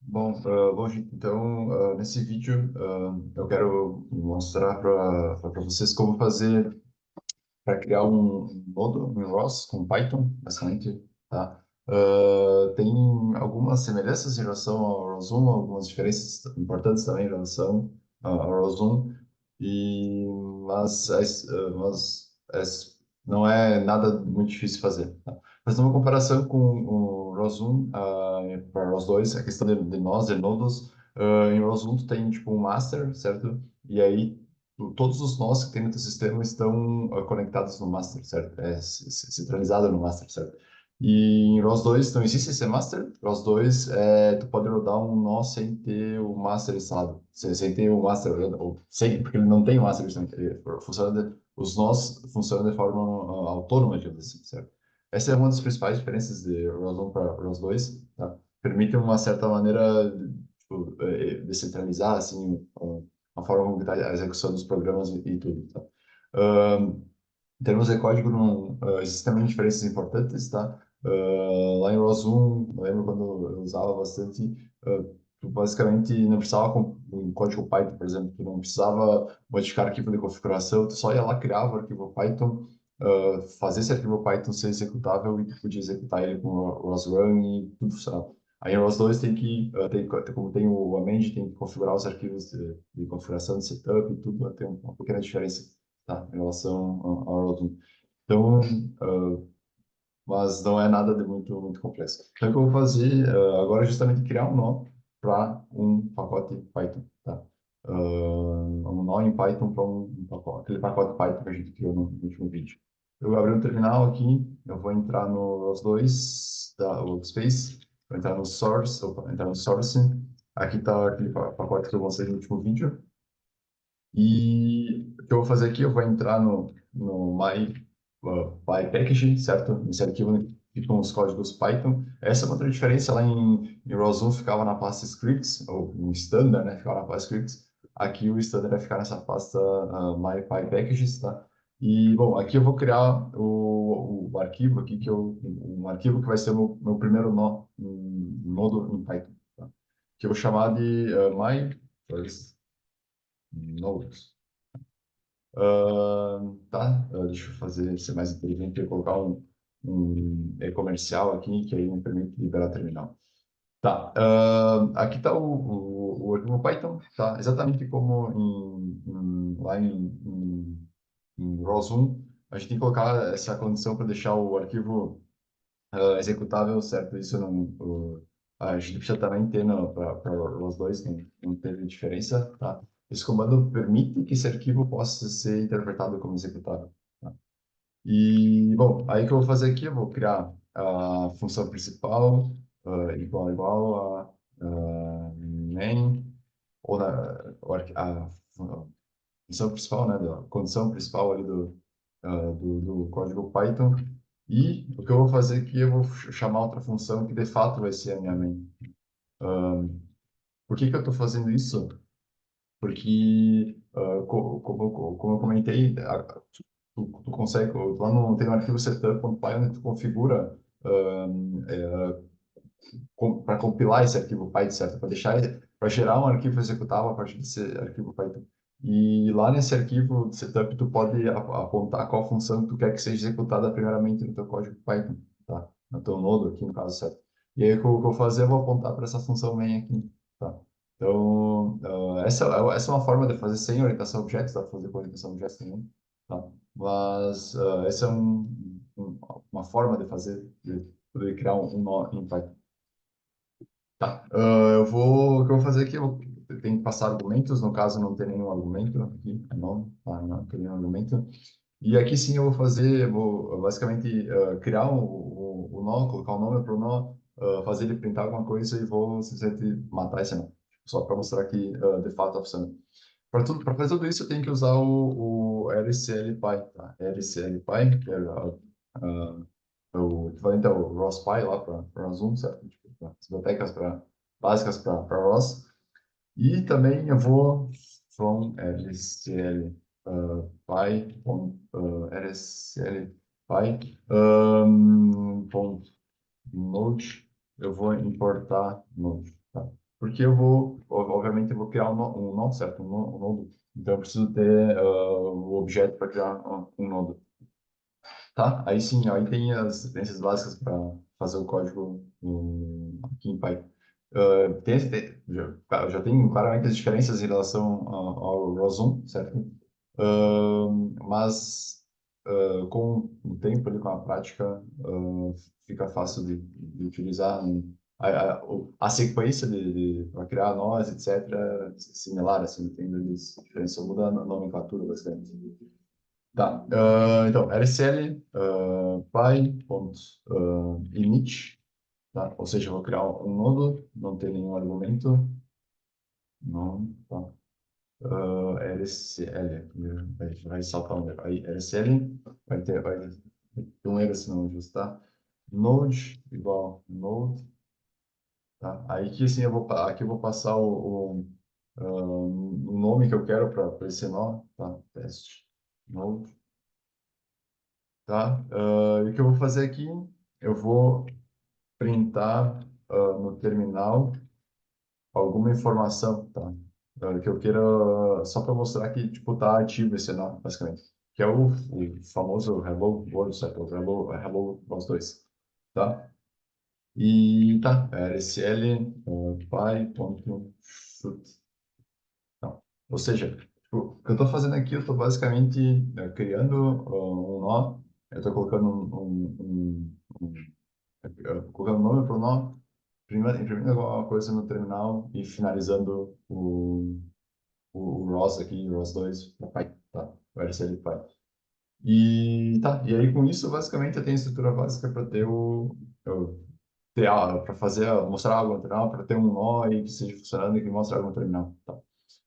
Bom, gente, então, nesse vídeo, eu quero mostrar para vocês como fazer para criar um nodo em ROS com Python, basicamente, tá? Tem algumas semelhanças em relação ao ROS1, algumas diferenças importantes também em relação ao ROS1, e, mas, não é nada muito difícil de fazer, tá? Mas numa comparação com o ROS1 para ROS2, a questão de nós, de nodos, em ROS1 tu tem tipo um master, certo? E aí todos os nós que tem no teu sistema estão conectados no master, certo? Centralizado no master, certo? E em ROS2 não existe esse master. ROS2 tu pode rodar um nó sem ter o master instalado, sem ter o master, ou sem, porque ele não tem o master, os nós funcionam de forma autônoma, digamos assim, certo? Essa é uma das principais diferenças de ROS1 para ROS2, tá? Permite uma certa maneira tipo, descentralizar assim a forma como está a execução dos programas e tudo, tá? Em termos de código, não, existem também diferenças importantes, tá? Lá em ROS1, eu lembro quando eu usava bastante, tu basicamente não precisava, um código Python, por exemplo, tu não precisava modificar arquivo de configuração, tu só ia lá, criava o arquivo Python, fazer esse arquivo Python ser executável e tu podia executar ele com o ROS-Run e tudo funcionava. Aí em ROS2 como tem o amend, tem que configurar os arquivos de configuração, de setup e tudo, tem uma pequena diferença, tá, em relação ao ROS1. Então, mas não é nada de muito complexo. Então, o que eu vou fazer agora é justamente criar um nó para um pacote Python, tá? Um nó em Python para um pacote, aquele pacote Python que a gente criou no último vídeo. Eu vou abrir um terminal aqui, eu vou entrar no ROS2 da Workspace, vou entrar no Source, entrar no Source. Aqui está aquele pacote que eu mostrei no último vídeo. E o que eu vou fazer aqui, eu vou entrar no PyPackage, certo? Nesse arquivo que ficam os códigos Python. Essa é uma outra diferença. Lá em ROS1 ficava na pasta scripts, ou no standard, né? Ficava na pasta scripts. Aqui o standard vai ficar nessa pasta MyPyPackages, tá? E, bom, aqui eu vou criar o arquivo aqui, um arquivo que vai ser o meu primeiro nó, um nodo em Python, tá? Que eu vou chamar de my first node. Tá, deixa eu ser mais inteligente e colocar um comercial aqui, que aí me permite liberar terminal. Tá, aqui está o arquivo Python, tá? Exatamente como lá em ROS1, a gente tem que colocar essa condição para deixar o arquivo executável, certo? Isso não, a gente precisa também ter para os dois, não teve diferença, tá? Esse comando permite que esse arquivo possa ser interpretado como executável, tá? E, bom, aí o que eu vou fazer aqui, eu vou criar a função principal, igual a main, ou a função principal, né, da condição principal ali do código Python. E o que eu vou fazer aqui, eu vou chamar outra função que de fato vai ser a minha main. Por que que eu estou fazendo isso? Porque, como eu comentei, tu consegue, lá no, tem um arquivo setup.py onde tu configura para compilar esse arquivo Python, certo? Para gerar um arquivo executável a partir desse arquivo Python. E lá nesse arquivo de setup, tu pode apontar qual função tu quer que seja executada primeiramente no teu código Python, tá? No teu nodo aqui, no caso, certo? E aí, o que eu vou fazer, eu vou apontar para essa função main aqui, tá? Então, essa é uma forma de fazer sem orientação a objetos, dá para fazer com orientação a objetos também, tá? Mas essa é uma forma de fazer, de poder criar um nó em Python. Tá. O que eu vou fazer aqui, eu tenho que passar argumentos, no caso não tem nenhum argumento aqui, não, tá, não tem nenhum argumento. E aqui sim eu vou fazer, vou basicamente criar o nó, colocar o nome para o nó, fazer ele printar alguma coisa e vou simplesmente matar esse nó, só para mostrar que de fato está funcionando. Para fazer tudo isso eu tenho que usar o LCLPy, tá? LCLPy, que é o equivalente ao ROS.py lá para Zoom, certo? Tipo, as bibliotecas básicas para ROS. E também eu vou from LCL py, LCL py, ponto node, eu vou importar node, tá? porque obviamente, eu vou criar um nó, certo? Um nodo. Então, eu preciso ter o objeto para criar um nodo. Tá? Aí sim, aí tem as referências básicas para fazer o código aqui em Python. Já tem claramente as diferenças em relação ao ROS1, certo? Mas com o tempo, ali, com a prática, fica fácil de utilizar. Né? A sequência para criar nós, etc., é similar, assim, não tem grandes diferenças, só muda a nomenclatura bastante. Tá. Então, LSL, py.init, tá? Ou seja, eu vou criar um nodo, não tem nenhum argumento, não, tá? LSL, aqui, vai saltar um erro. Aí, LSL, vai ter um erro se não ajustar. Node, igual node, tá? Aí que assim, aqui eu vou passar o nome que eu quero para esse nó, tá? Teste, node. Tá? E o que eu vou fazer aqui? Eu vou printar no terminal alguma informação, tá? Que eu queira, só para mostrar que, tipo, tá ativo esse nó, basicamente. Que é o famoso Hello World, certo? O Hello Nós dois, tá? E tá, rsl py.shoot. Tá? Ou seja, tipo, o que eu estou fazendo aqui, eu estou basicamente criando um nó, eu estou colocando colocando nome para o nó, imprimindo alguma coisa no terminal e finalizando o ROS aqui, o ROS2, para Python, tá? O LCL Python. E tá, e aí com isso, basicamente, eu tenho a estrutura básica para ter para fazer, mostrar algo no terminal, para ter um nó e que esteja funcionando e que mostre algo no terminal, tá?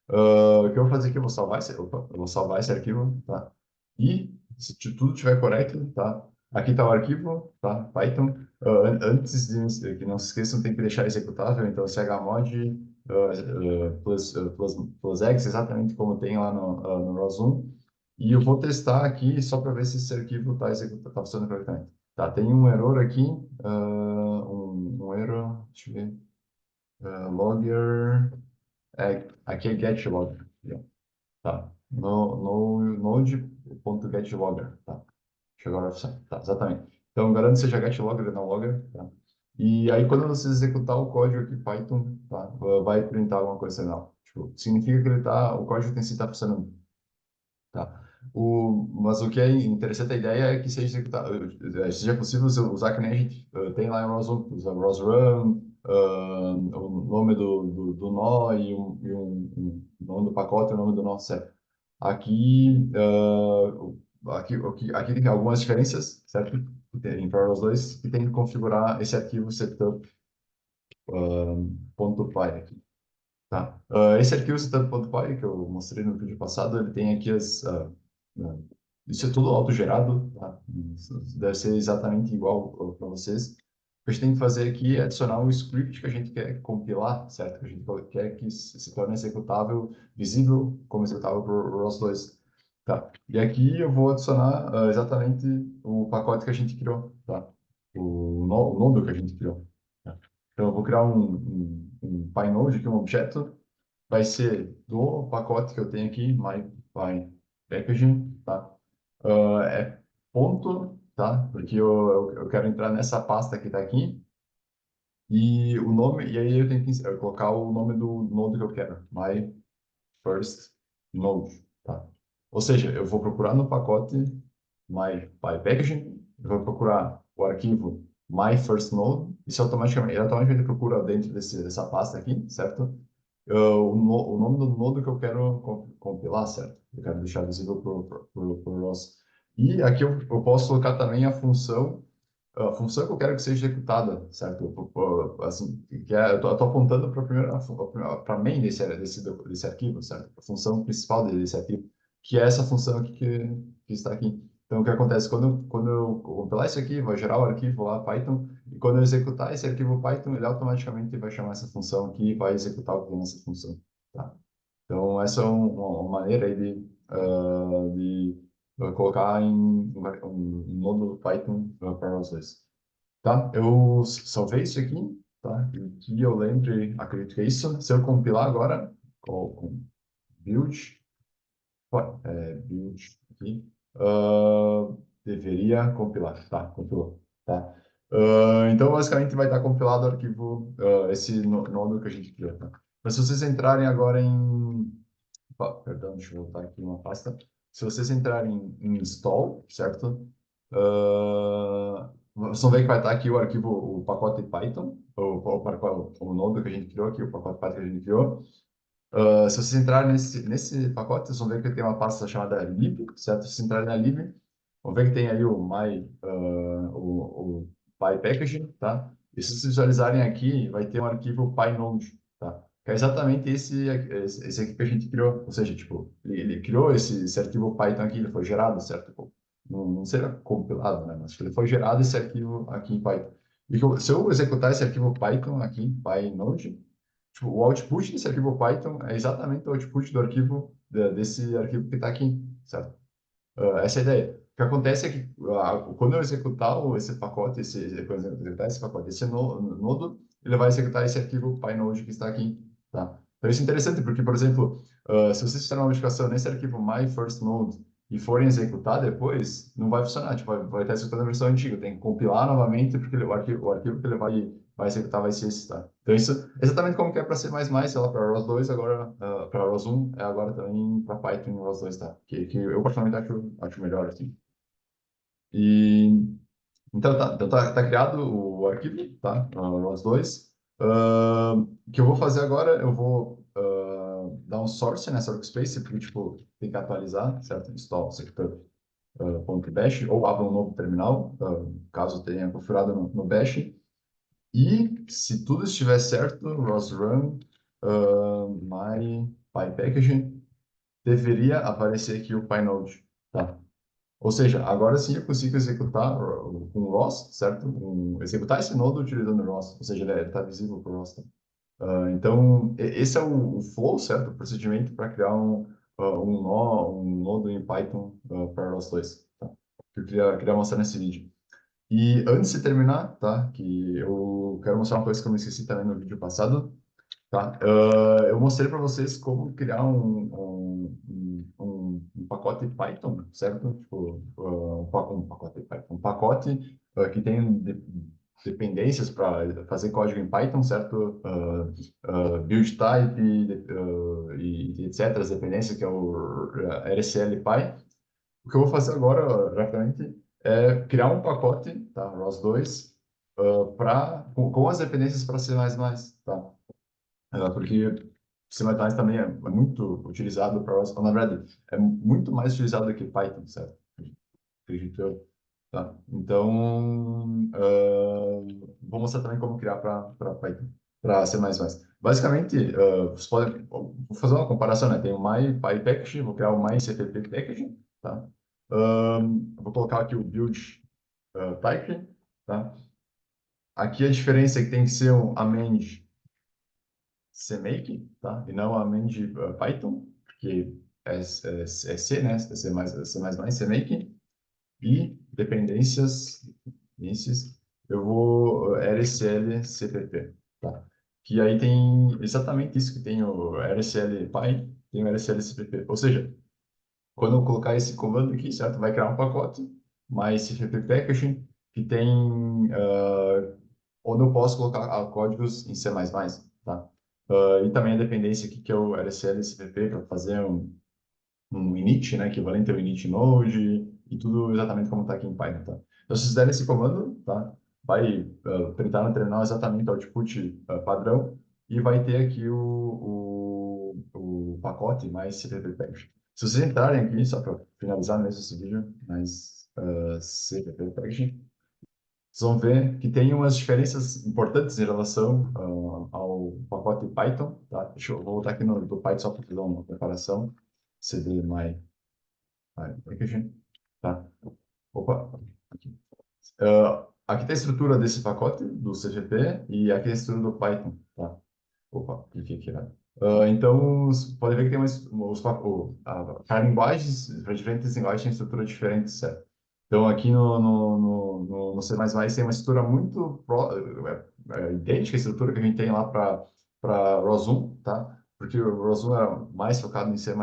O que eu vou fazer aqui, eu vou salvar esse arquivo, tá? E se tudo estiver correto, tá? Aqui está o arquivo, tá? Python. Antes que não se esqueçam, tem que deixar executável, então chmod plus x, exatamente como tem lá no ROS1. E eu vou testar aqui só para ver se esse arquivo está funcionando corretamente. Tá, tem um erro aqui, um erro, deixa eu ver, logger, aqui é getlogger. Tá. No node.getlogger. Tá. Deixa eu agora. Tá, exatamente. Então, garanto seja getlogger e não logger. Tá. E aí, quando você executar o código aqui Python, tá, vai printar alguma coisa não. Tipo, significa que o código em si está funcionando. Tá. Mas o que é interessante, a ideia é que seja executado, seja possível usar que nem a gente tem lá em ROS1, usa ROSRun, o nome do nó e um nome do pacote e o nome do nó, certo? Aqui, aqui tem algumas diferenças, certo? Em PowerOS 2, que tem que configurar esse arquivo setup.py aqui. Tá. Esse arquivo setup.py que eu mostrei no vídeo passado, ele tem aqui isso é tudo autogerado, tá? Isso deve ser exatamente igual para vocês. O que a gente tem que fazer aqui é adicionar um script que a gente quer compilar, certo? Que a gente quer que se torne executável, visível como executável para o ROS2. Tá. E aqui eu vou adicionar exatamente o pacote que a gente criou, tá? O nodo que a gente criou. Tá? Então, eu vou criar um PyNode, que é um objeto, vai ser do pacote que eu tenho aqui, myPyPackaging, tá? É ponto, tá? Porque eu quero entrar nessa pasta que está aqui, e o nome, e aí eu tenho que colocar o nome do node que eu quero, my first node, tá? Ou seja, eu vou procurar no pacote myPyPackaging, eu vou procurar o arquivo myFirstNode, isso ele automaticamente procura dentro dessa pasta aqui, certo? O nome do nodo que eu quero compilar, certo? Eu quero deixar visível para o ROS. E aqui eu posso colocar também a função que eu quero que seja executada, certo? Assim, eu tô apontando para a primeira, para main desse arquivo, certo? A função principal desse arquivo, que é essa função aqui que está aqui. Então, o que acontece? Quando eu compilar isso aqui, vai gerar o arquivo lá, Python, e quando eu executar esse arquivo Python, ele automaticamente vai chamar essa função aqui e vai executar o que tem nessa função, tá? Então, essa é uma maneira aí de colocar em um módulo Python para os dois. Tá? Eu salvei isso aqui, tá? E que eu lembre, acredito que é isso. Se eu compilar agora, com build, build aqui, deveria compilar, tá? Compilou, tá? Então, basicamente, vai estar compilado o arquivo, esse nome que a gente criou, tá? Mas se vocês entrarem agora em perdão, deixa eu voltar aqui uma pasta. Se vocês entrarem em install, certo? Vocês vão ver que vai estar aqui o arquivo, o pacote Python, o node que a gente criou aqui, o pacote Python que a gente criou. Se vocês entrarem nesse pacote, vocês vão ver que tem uma pasta chamada lib, certo? Se vocês entrarem na lib, vão ver que tem ali o PyPackaging, tá? E se vocês visualizarem aqui, vai ter um arquivo PyNode, tá? Que é exatamente esse aqui que a gente criou. Ou seja, tipo, ele criou esse arquivo Python aqui, ele foi gerado, certo? Tipo, não será compilado, né? Mas ele foi gerado esse arquivo aqui em Python. Se eu executar esse arquivo Python aqui, PyNode, tipo, o output desse arquivo Python é exatamente o output do arquivo, desse arquivo que está aqui, certo? Essa é a ideia. O que acontece é que quando eu executar esse pacote, quando eu executar esse pacote, esse nodo, ele vai executar esse arquivo PyNode que está aqui, tá? Então isso é interessante porque, por exemplo, se vocês fizerem uma modificação nesse arquivo myFirstNode e forem executar depois, não vai funcionar, tipo, vai estar executando a versão antiga, tem que compilar novamente porque o arquivo que ele vai executar vai ser esse, tá? Então isso é exatamente como que é para C++, sei lá, para ROS 2, agora para ROS 1, é agora também para Python e ROS 2, tá? Que eu particularmente acho melhor, assim. E, então tá criado o arquivo, tá? ROS 2. O que eu vou fazer agora, eu vou dar um source nessa workspace, porque, tipo, tem que atualizar, certo? Install sector.bash, ou abra um novo terminal, caso tenha configurado no bash. E se tudo estiver certo, ROS run, my PyPackaging, deveria aparecer aqui o PyNode, tá? Ou seja, agora sim eu consigo executar com o ROS, certo? Executar esse nodo utilizando o ROS, ou seja, ele está visível para o ROS. Tá? Então, esse é o flow, certo? O procedimento para criar um nodo em Python para ROS 2, tá? Que eu queria mostrar nesse vídeo. E antes de terminar, tá? Que eu quero mostrar uma coisa que eu me esqueci também no vídeo passado, tá? Eu mostrei para vocês como criar um pacote Python, certo? Tipo, um pacote Python, um pacote que tem dependências para fazer código em Python, certo? Build type e etc. As dependências que é o RSLPy. O que eu vou fazer agora, rapidamente, é criar um pacote, tá? ROS 2, com as dependências para C++, tá? Porque C++ também é muito utilizado para ROS, na verdade, é muito mais utilizado do que Python, certo? Acredito eu. Tá? Então, vou mostrar também como criar para Python, para C++. Basicamente, você pode, vou fazer uma comparação, né? Tem o MyPyPackage, vou criar o MyCppPackage, tá? Vou colocar aqui o build type, tá? Aqui a diferença é que tem que ser um amend CMake, tá? E não amend Python, porque é C, né? C++, CMake. E dependências, eu vou RSL CPP, tá? Que aí tem exatamente isso que tem o RSL Py, tem o RSL CPP. Ou seja, quando eu colocar esse comando aqui, certo? Vai criar um pacote, mais CPP packaging, que tem, onde eu posso colocar códigos em C++, tá? E também a dependência aqui, que é o RSL CPP, para fazer um init, né, equivalente ao init node, e tudo exatamente como está aqui em Python, tá? Então, se vocês derem esse comando, tá, vai printar no terminal exatamente o output padrão, e vai ter aqui o pacote mais cpp package. Se vocês entrarem aqui, só para finalizar mesmo esse vídeo, mais cpp package, vocês vão ver que tem umas diferenças importantes em relação ao pacote Python, tá? Vou voltar aqui no do Python só para fazer uma comparação. cd my application, tá? Opa, aqui. Aqui tem a estrutura desse pacote, do CGP, e aqui é a estrutura do Python, tá? Opa, cliquei aqui, né? Então, pode ver que tem para linguagens, para diferentes linguagens, tem estrutura diferente, certo? Então, aqui no C++ tem uma estrutura muito idêntica à estrutura que a gente tem lá para ROS1, tá? Porque o ROS1 é mais focado em C++.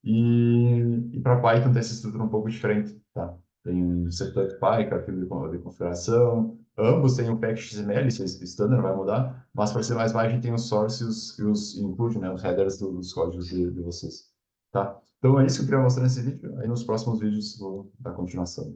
E para Python tem essa estrutura um pouco diferente, tá? Tem um setup.py, que é arquivo de configuração. Ambos têm o package XML, isso é standard, não vai mudar. Mas para C++ a gente tem os source e os include, né? Os headers dos códigos de vocês, tá? Então é isso que eu queria mostrar nesse vídeo. Aí nos próximos vídeos vou dar continuação.